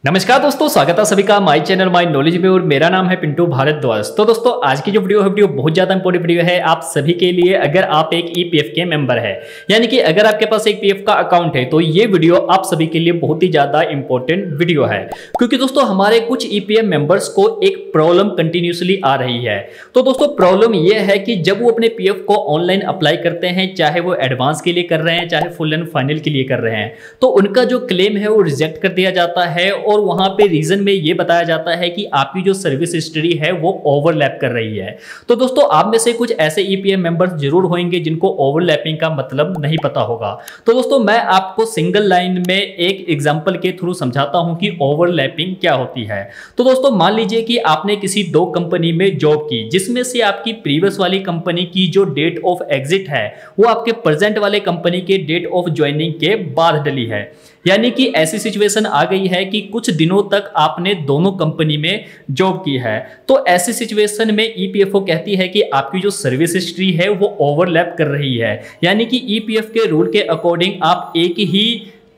नमस्कार दोस्तों, स्वागत है सभी का माय चैनल माय नॉलेज में और मेरा नाम है पिंटू भारद्वाज। तो दोस्तों आज की जो वीडियो बहुत ज़्यादा इंपॉर्टेंट वीडियो है आप सभी के लिए। अगर आप एक ईपीएफ के मेंबर है, यानी कि अगर आपके पास एक पीएफ का अकाउंट है, तो ये वीडियो आप सभी के लिए बहुत ही ज़्यादा इंपॉर्टेंट वीडियो है। क्योंकि दोस्तों हमारे कुछ ईपीएफ मेंबर्स को एक प्रॉब्लम कंटिन्यूसली आ रही है। तो दोस्तों प्रॉब्लम ये है कि जब वो अपने पीएफ को ऑनलाइन अप्लाई करते हैं, चाहे वो एडवांस के लिए कर रहे हैं चाहे फुल एंड फाइनल के लिए कर रहे हैं, तो उनका जो क्लेम है वो रिजेक्ट कर दिया जाता है। और वहां पे रीजन में ये बताया जाता है कि आपकी जो सर्विस हिस्ट्री है वो ओवरलैप कर रही है। तो दोस्तों आप में से कुछ ऐसे ईपीएफ मेंबर्स जरूर होंगे जिनको ओवरलैपिंग का मतलब नहीं पता होगा। तो दोस्तों मैं आपको सिंगल लाइन में एक एग्जांपल के थ्रू समझाता हूं कि ओवरलैपिंग क्या होती है। तो दोस्तों मान लीजिए कि आपने किसी दो कंपनी में जॉब की, जिसमें से आपकी प्रीवियस वाली कंपनी की जो डेट ऑफ एग्जिट है वो आपके प्रेजेंट वाले कंपनी के डेट ऑफ ज्वाइनिंग के बाद डली है। यानी कि ऐसी सिचुएशन आ गई है कि कुछ दिनों तक आपने दोनों कंपनी में जॉब की है। तो ऐसी सिचुएशन में ईपीएफओ कहती है कि आपकी जो सर्विस हिस्ट्री है वो ओवरलैप कर रही है। यानी कि ईपीएफ के रूल के अकॉर्डिंग आप एक ही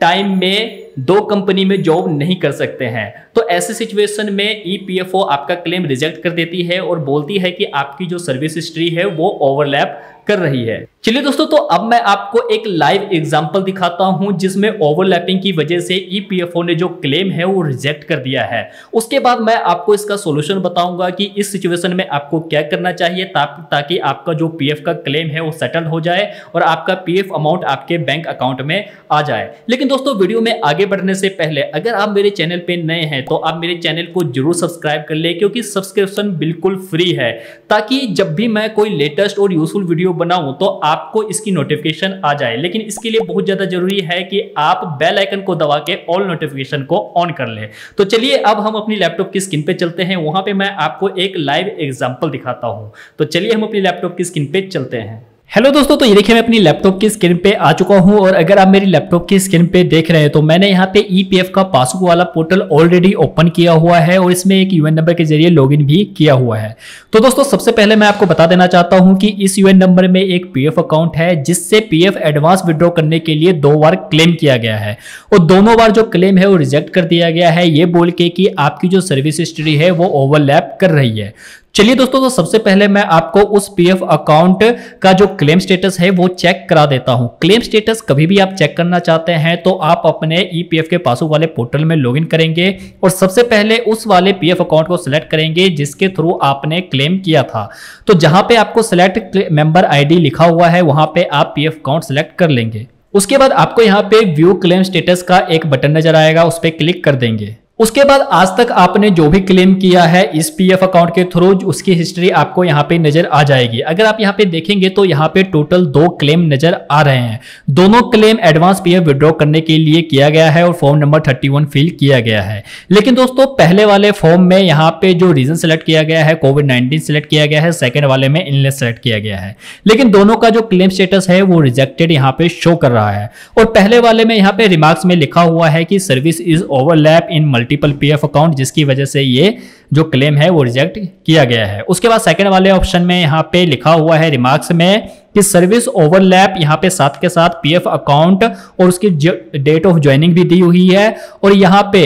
टाइम में दो कंपनी में जॉब नहीं कर सकते हैं। तो ऐसे सिचुएशन में ईपीएफओ आपका क्लेम रिजेक्ट कर देती है और बोलती है कि आपकी जो सर्विस हिस्ट्री है वो ओवरलैप कर रही है। चलिए दोस्तों, तो अब मैं आपको एक लाइव एग्जांपल दिखाता हूं जिसमें ओवरलैपिंग की वजह से ईपीएफओ ने जो क्लेम है वो रिजेक्ट कर दिया है। उसके बाद मैं आपको इसका सॉल्यूशन बताऊंगा कि इस सिचुएशन में आपको क्या करना चाहिए ताकि आपका जो पीएफ का क्लेम है वो सेटल हो जाए और आपका पीएफ अमाउंट आपके बैंक अकाउंट में आ जाए। लेकिन दोस्तों वीडियो में आगे बढ़ने से पहले अगर आप मेरे चैनल पे नए हैं तो आप मेरे चैनल को जरूर सब्सक्राइब कर ले, क्योंकि सब्सक्रिप्शन बिल्कुल फ्री है, ताकि जब भी मैं कोई लेटेस्ट और यूजफुल वीडियो बनाऊं तो आपको इसकी नोटिफिकेशन आ जाए। लेकिन इसके लिए बहुत ज्यादा जरूरी है कि आप बेल आइकन को दबा के ऑल नोटिफिकेशन को ऑन कर लें। तो चलिए अब हम अपनी लैपटॉप की स्क्रीन पे चलते हैं, वहां पे मैं आपको एक लाइव एग्जांपल दिखाता हूं। तो चलिए हम अपनी लैपटॉप की स्क्रीन पे चलते हैं। हेलो दोस्तों, तो ये देखिए मैं अपनी लैपटॉप की स्क्रीन पे आ चुका हूं और अगर आप मेरी लैपटॉप की स्क्रीन पे देख रहे हैं तो मैंने यहाँ पे ईपीएफ का पासबुक वाला पोर्टल ऑलरेडी ओपन किया हुआ है और इसमें एक यूएन नंबर के जरिए लॉगिन भी किया हुआ है। तो दोस्तों सबसे पहले मैं आपको बता देना चाहता हूं कि इस यूएन नंबर में एक पीएफ अकाउंट है जिससे पीएफ एडवांस विड्रॉ करने के लिए 2 बार क्लेम किया गया है और दोनों बार जो क्लेम है वो रिजेक्ट कर दिया गया है, ये बोल के कि आपकी जो सर्विस हिस्ट्री है वो ओवरलैप कर रही है। चलिए दोस्तों, तो सबसे पहले मैं आपको उस पीएफ अकाउंट का जो क्लेम स्टेटस है वो चेक करा देता हूं। क्लेम स्टेटस कभी भी आप चेक करना चाहते हैं तो आप अपने ईपीएफ के पासबुक वाले पोर्टल में लॉगिन करेंगे और सबसे पहले उस वाले पीएफ अकाउंट को सिलेक्ट करेंगे जिसके थ्रू आपने क्लेम किया था। तो जहां पे आपको सिलेक्ट मेंबर आईडी लिखा हुआ है वहां पे आप पीएफ अकाउंट सिलेक्ट कर लेंगे। उसके बाद आपको यहाँ पे व्यू क्लेम स्टेटस का एक बटन नजर आएगा, उस पर क्लिक कर देंगे। उसके बाद आज तक आपने जो भी क्लेम किया है इस पीएफ अकाउंट के थ्रू उसकी हिस्ट्री आपको यहाँ पे नजर आ जाएगी। अगर आप यहाँ पे देखेंगे तो यहाँ पे टोटल 2 क्लेम नजर आ रहे हैं। दोनों क्लेम एडवांस पीएफ विड्रॉ करने के लिए किया गया है और फॉर्म नंबर 31 फिल किया गया है। लेकिन दोस्तों पहले वाले फॉर्म में यहाँ पे जो रीजन सेलेक्ट किया गया है कोविड-19 सेलेक्ट किया गया है, सेकेंड वाले में इलनेस सेलेक्ट किया गया है। लेकिन दोनों का जो क्लेम स्टेटस है वो रिजेक्टेड यहाँ पे शो कर रहा है और पहले वाले में यहाँ पे रिमार्क्स में लिखा हुआ है कि service is overlap in multiple PF account, जिसकी वजह से ये जो क्लेम है वो रिजेक्ट किया गया है। उसके बाद सेकंड वाले ऑप्शन में यहाँ पे लिखा हुआ है रिमार्क्स में कि सर्विस ओवरलैप, यहाँ पे साथ के साथ पीएफ अकाउंट और उसकी डेट ऑफ ज्वाइनिंग भी दी हुई है और यहाँ पे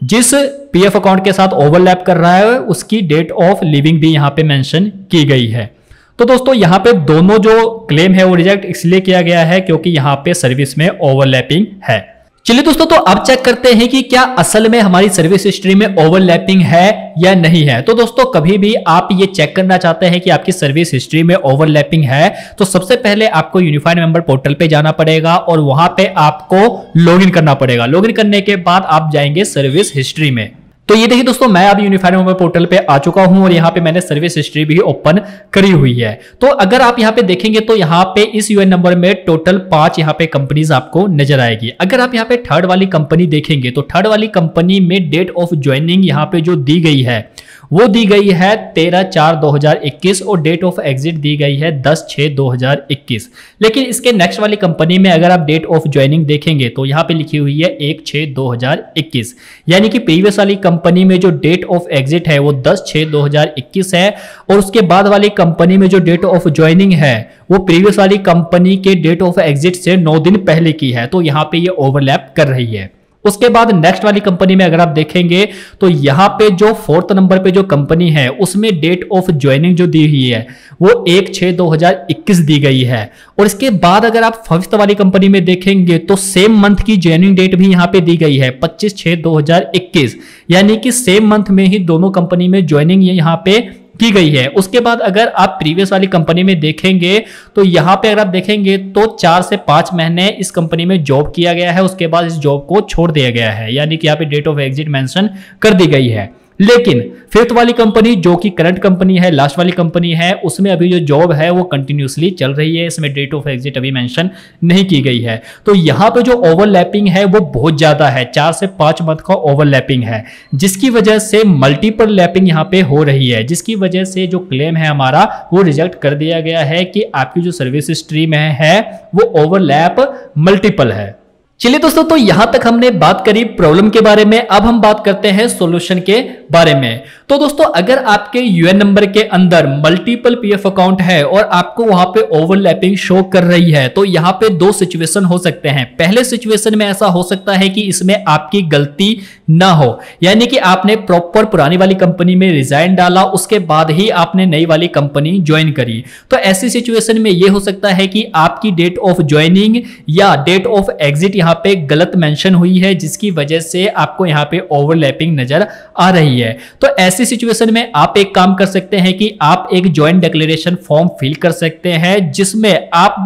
जिस पीएफ अकाउंट के साथ ओवरलैप कर रहा है उसकी डेट ऑफ लिविंग भी यहाँ पे मेंशन की गई है। तो दोस्तों यहाँ पे दोनों जो क्लेम है वो रिजेक्ट इसलिए किया गया है क्योंकि यहाँ पे सर्विस में ओवरलैपिंग है। चलिए दोस्तों, तो अब चेक करते हैं कि क्या असल में हमारी सर्विस हिस्ट्री में ओवरलैपिंग है या नहीं है। तो दोस्तों कभी भी आप ये चेक करना चाहते हैं कि आपकी सर्विस हिस्ट्री में ओवरलैपिंग है तो सबसे पहले आपको यूनिफाइड मेंबर पोर्टल पे जाना पड़ेगा और वहां पे आपको लॉगिन करना पड़ेगा। लॉगिन करने के बाद आप जाएंगे सर्विस हिस्ट्री में। तो ये देखिए दोस्तों, मैं अभी यूनिफाइड मेंबर पोर्टल पे आ चुका हूं और यहाँ पे मैंने सर्विस हिस्ट्री भी ओपन करी हुई है। तो अगर आप यहाँ पे देखेंगे तो यहाँ पे इस यूएन नंबर में टोटल 5 यहाँ पे कंपनीज आपको नजर आएगी। अगर आप यहाँ पे थर्ड वाली कंपनी देखेंगे तो थर्ड वाली कंपनी में डेट ऑफ ज्वाइनिंग यहाँ पे जो दी गई है वो दी गई है 13/4/2021 और डेट ऑफ एग्जिट दी गई है 10/6/2021। लेकिन इसके नेक्स्ट वाली कंपनी में अगर आप डेट ऑफ ज्वाइनिंग देखेंगे तो यहाँ पे लिखी हुई है 1/6/2021, यानी कि प्रीवियस वाली कंपनी में जो डेट ऑफ एग्जिट है वो 10/6/2021 है और उसके बाद वाली कंपनी में जो डेट ऑफ ज्वाइनिंग है वो प्रीवियस वाली कंपनी के डेट ऑफ एग्जिट से 9 दिन पहले की है। तो यहाँ पे ये ओवरलैप कर रही है। उसके बाद नेक्स्ट वाली कंपनी में अगर आप देखेंगे तो यहां पे जो 4th नंबर पे जो कंपनी है उसमें डेट ऑफ ज्वाइनिंग जो दी हुई है वो 1/6/2021 दी गई है। और इसके बाद अगर आप 5th वाली कंपनी में देखेंगे तो सेम मंथ की ज्वाइनिंग डेट भी यहां पे दी गई है 25/6/2021, यानी कि सेम मंथ में ही दोनों कंपनी में ज्वाइनिंग यहां पे की गई है। उसके बाद अगर आप प्रीवियस वाली कंपनी में देखेंगे तो यहां पे अगर आप देखेंगे तो 4 से 5 महीने इस कंपनी में जॉब किया गया है, उसके बाद इस जॉब को छोड़ दिया गया है, यानी कि यहाँ पे डेट ऑफ एग्जिट मेंशन कर दी गई है। लेकिन 5th वाली कंपनी जो कि करंट कंपनी है, लास्ट वाली कंपनी है, उसमें अभी जो जॉब है वो कंटिन्यूसली चल रही है, इसमें डेट ऑफ एग्जिट अभी मेंशन नहीं की गई है। तो यहां पे जो ओवरलैपिंग है वो बहुत ज्यादा है, 4 से 5 मंथ का ओवरलैपिंग है, जिसकी वजह से मल्टीपल लैपिंग यहां पे हो रही है, जिसकी वजह से जो क्लेम है हमारा वो रिजेक्ट कर दिया गया है कि आपकी जो सर्विस स्ट्रीम है वो ओवरलैप मल्टीपल है। चलिए दोस्तों, तो यहां तक हमने बात करी प्रॉब्लम के बारे में। अब हम बात करते हैं सॉल्यूशन के बारे में। तो दोस्तों, अगर आपके यूएन नंबर के अंदर मल्टीपल पीएफ अकाउंट है और आपको वहां पे ओवरलैपिंग शो कर रही है तो यहां पे 2 सिचुएशन हो सकते हैं। पहले सिचुएशन में ऐसा हो सकता है कि इसमें आपकी गलती ना हो, यानी कि आपने प्रॉपर पुरानी वाली कंपनी में रिजाइन डाला, उसके बाद ही आपने नई वाली कंपनी ज्वाइन करी। तो ऐसी सिचुएशन में यह हो सकता है कि आपकी डेट ऑफ ज्वाइनिंग या डेट ऑफ एग्जिट यहां पे गलत मेंशन हुई है, जिसकी वजह से आपको यहां पे ओवरलैपिंग नजर आ रही है। तो ऐसी सिचुएशन में आप एक काम कर सकते हैं कि आप एक ज्वाइंट डिक्लेरेशन फॉर्म फिल कर सकते हैं, जिसमें आप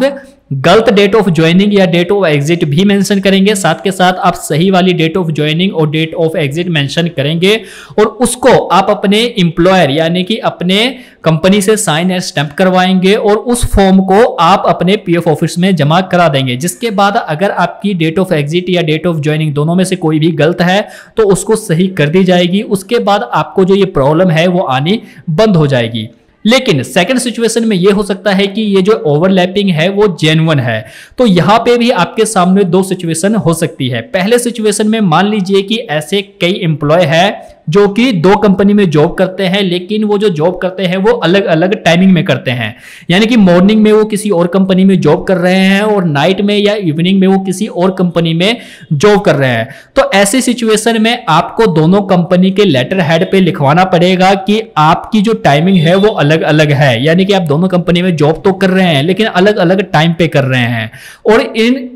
गलत डेट ऑफ ज्वाइनिंग या डेट ऑफ एग्जिट भी मेंशन करेंगे, साथ के साथ आप सही वाली डेट ऑफ ज्वाइनिंग और डेट ऑफ एग्जिट मेंशन करेंगे और उसको आप अपने एम्प्लॉयर यानी कि अपने कंपनी से साइन एंड स्टैंप करवाएंगे और उस फॉर्म को आप अपने पीएफ ऑफिस में जमा करा देंगे। जिसके बाद अगर आपकी डेट ऑफ एग्जिट या डेट ऑफ ज्वाइनिंग दोनों में से कोई भी गलत है तो उसको सही कर दी जाएगी। उसके बाद आपको जो ये प्रॉब्लम है वो आनी बंद हो जाएगी। लेकिन सेकंड सिचुएशन में यह हो सकता है कि ये जो ओवरलैपिंग है वो जेन्युइन है। तो यहां पे भी आपके सामने 2 सिचुएशन हो सकती है। पहले सिचुएशन में मान लीजिए कि ऐसे कई एम्प्लॉय है जो कि 2 कंपनी में जॉब करते हैं, लेकिन वो जो जॉब करते हैं वो अलग अलग टाइमिंग में करते हैं, यानी कि मॉर्निंग में वो किसी और कंपनी में जॉब कर रहे हैं और नाइट में या इवनिंग में वो किसी और कंपनी में जॉब कर रहे हैं। तो ऐसी सिचुएशन में आपको दोनों कंपनी के लेटर हेड पे लिखवाना पड़ेगा कि आपकी जो टाइमिंग है वो अलग अलग है, यानी कि आप दोनों कंपनी में जॉब तो कर रहे हैं लेकिन अलग अलग टाइम पे कर रहे हैं, और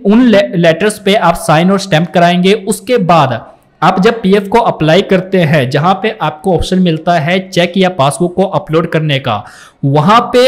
उन लेटर्स पे आप साइन और स्टैंप कराएंगे। उसके बाद आप जब पीएफ को अप्लाई करते हैं, जहां पे आपको ऑप्शन मिलता है चेक या पासबुक को अपलोड करने का, वहां पे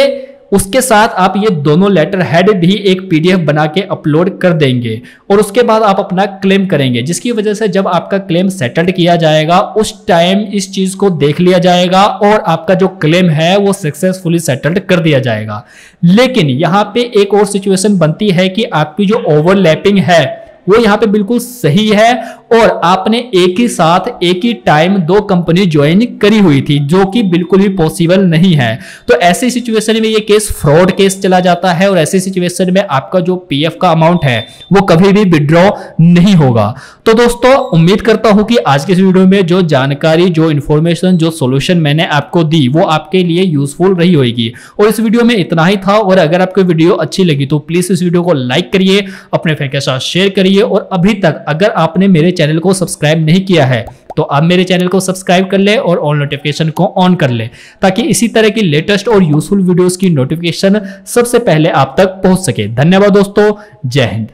उसके साथ आप ये दोनों लेटर हेड भी एक पीडीएफ बना के अपलोड कर देंगे और उसके बाद आप अपना क्लेम करेंगे, जिसकी वजह से जब आपका क्लेम सेटल्ड किया जाएगा उस टाइम इस चीज को देख लिया जाएगा और आपका जो क्लेम है वो सक्सेसफुली सेटल्ड कर दिया जाएगा। लेकिन यहां पे एक और सिचुएशन बनती है कि आपकी जो ओवरलैपिंग है वो यहां पे बिल्कुल सही है और आपने एक ही साथ एक ही टाइम 2 कंपनी ज्वाइन करी हुई थी, जो कि बिल्कुल भी पॉसिबल नहीं है। तो ऐसी सिचुएशन में ये केस फ्रॉड केस चला जाता है और ऐसी सिचुएशन में आपका जो पीएफ का अमाउंट है वो कभी भी विड्रॉ नहीं होगा। तो दोस्तों, उम्मीद करता हूं कि आज के इस वीडियो में जो जानकारी, जो इन्फॉर्मेशन, जो सॉल्यूशन मैंने आपको दी वो आपके लिए यूजफुल रही होगी। और इस वीडियो में इतना ही था, और अगर आपको वीडियो अच्छी लगी तो प्लीज इस वीडियो को लाइक करिए, अपने फ्रेंड के साथ शेयर करिए, और अभी तक अगर आपने मेरे चैनल को सब्सक्राइब नहीं किया है तो आप मेरे चैनल को सब्सक्राइब कर ले और ऑल नोटिफिकेशन को ऑन कर ले, ताकि इसी तरह की लेटेस्ट और यूजफुल वीडियोस की नोटिफिकेशन सबसे पहले आप तक पहुंच सके। धन्यवाद दोस्तों, जय हिंद।